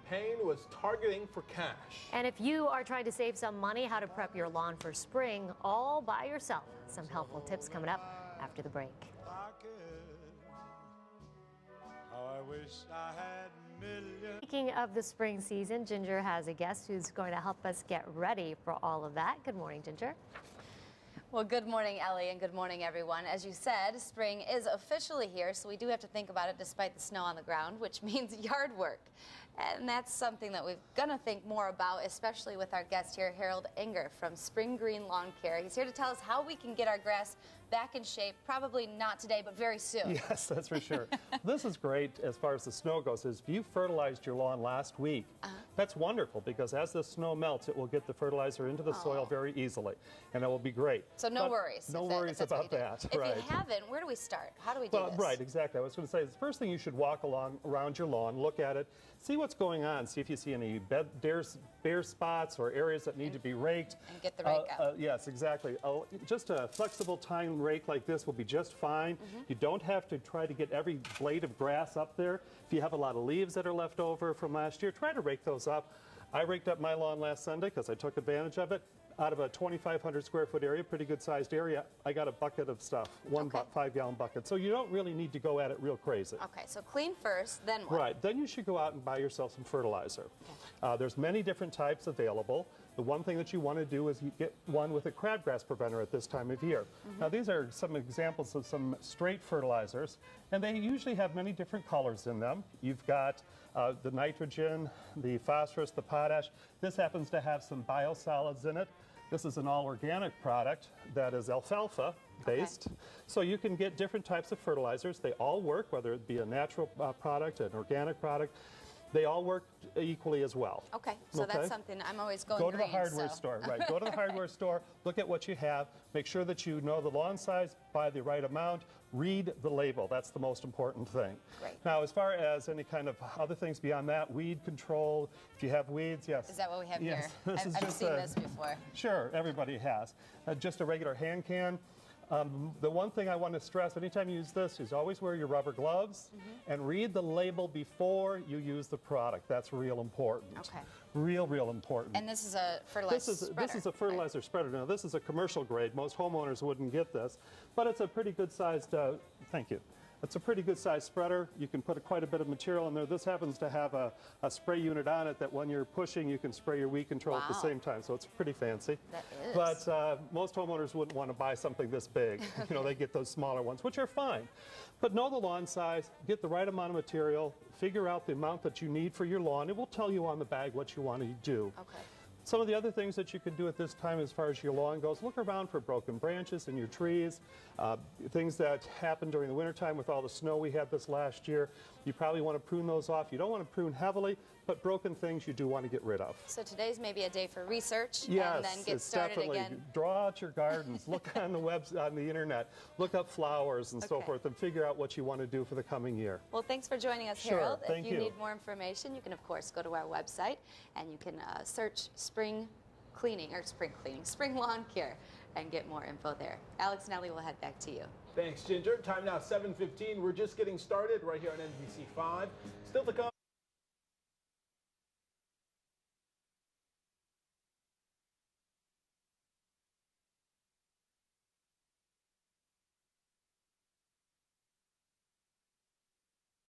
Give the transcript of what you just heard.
campaign was targeting for cash. And if you are trying to save some money, how to prep your lawn for spring all by yourself. Some helpful tips coming up after the break. Speaking of the spring season, Ginger has a guest who's going to help us get ready for all of that. Good morning, Ginger. Well, good morning, Ellie, and good morning, everyone. As you said, spring is officially here, so we do have to think about it despite the snow on the ground, which means yard work. And that's something that we're going to think more about, especially with our guest here, Harold Enger from Spring Green Lawn Care. He's here to tell us how we can get our grass back in shape, probably not today, but very soon. Yes, that's for sure. This is great as far as the snow goes. If you fertilized your lawn last week, that's wonderful, because as the snow melts, it will get the fertilizer into the soil very easily, and it will be great. So no worries. No worries about that. If you haven't, where do we start? How do we do this? Right, exactly. I was going to say, the first thing you should walk around your lawn, look at it, see what's going on, see if you see any bare spots or areas that need to be raked. And get the rake out. Yes, exactly. Just a flexible tine rake like this will be just fine. You don't have to try to get every blade of grass up there. If you have a lot of leaves that are left over from last year, try to rake those up. I raked up my lawn last Sunday because I took advantage of it. Out of a 2,500 square foot area, pretty good sized area, I got a bucket of stuff, one 5-gallon bucket. So you don't really need to go at it real crazy. Okay, so clean first, then what? Right, then you should go out and buy yourself some fertilizer. There's many different types available. The one thing that you want to do is you get one with a crabgrass preventer at this time of year. Now these are some examples of some straight fertilizers, and they usually have many different colors in them. You've got the nitrogen, the phosphorus, the potash. This happens to have some biosolids in it. This is an all-organic product that is alfalfa based. So you can get different types of fertilizers. They all work, whether it be a natural product, an organic product. They all work equally as well. Okay, so that's something I'm always going Go to the hardware store, right. Go to the hardware store, look at what you have, make sure that you know the lawn size, buy the right amount, read the label. That's the most important thing. Great. Now, as far as any kind of other things beyond that, weed control, if you have weeds, yes. Is that what we have here? I've seen this before. Sure, everybody has. Just a regular hand can. The one thing I want to stress, anytime you use this, is always wear your rubber gloves and read the label before you use the product. That's real important. Okay. Real important. And this is a fertilizer spreader. This is a fertilizer spreader. Now, this is a commercial grade. Most homeowners wouldn't get this, but it's a pretty good sized, thank you. It's a pretty good sized spreader. You can put quite a bit of material in there. This happens to have a spray unit on it that when you're pushing, you can spray your weed control at the same time. So it's pretty fancy. That is. But most homeowners wouldn't want to buy something this big. You know, they get those smaller ones, which are fine. But know the lawn size, get the right amount of material, figure out the amount that you need for your lawn. It will tell you on the bag what you want to do. Okay. Some of the other things that you can do at this time as far as your lawn goes, look around for broken branches in your trees, things that happen during the wintertime with all the snow we had this last year. You probably want to prune those off. You don't want to prune heavily, but broken things you do want to get rid of. So today's maybe a day for research, yes, and then get started definitely. Again. Draw out your gardens, look on the internet, look up flowers and so forth, and figure out what you want to do for the coming year. Well, thanks for joining us, Sure, Harold. thank If you need more information, you can of course go to our website and you can search spring lawn care, and get more info there. Alex and Ellie will head back to you. Thanks, Ginger. Time now 7:15. We're just getting started right here on NBC 5. Still to come.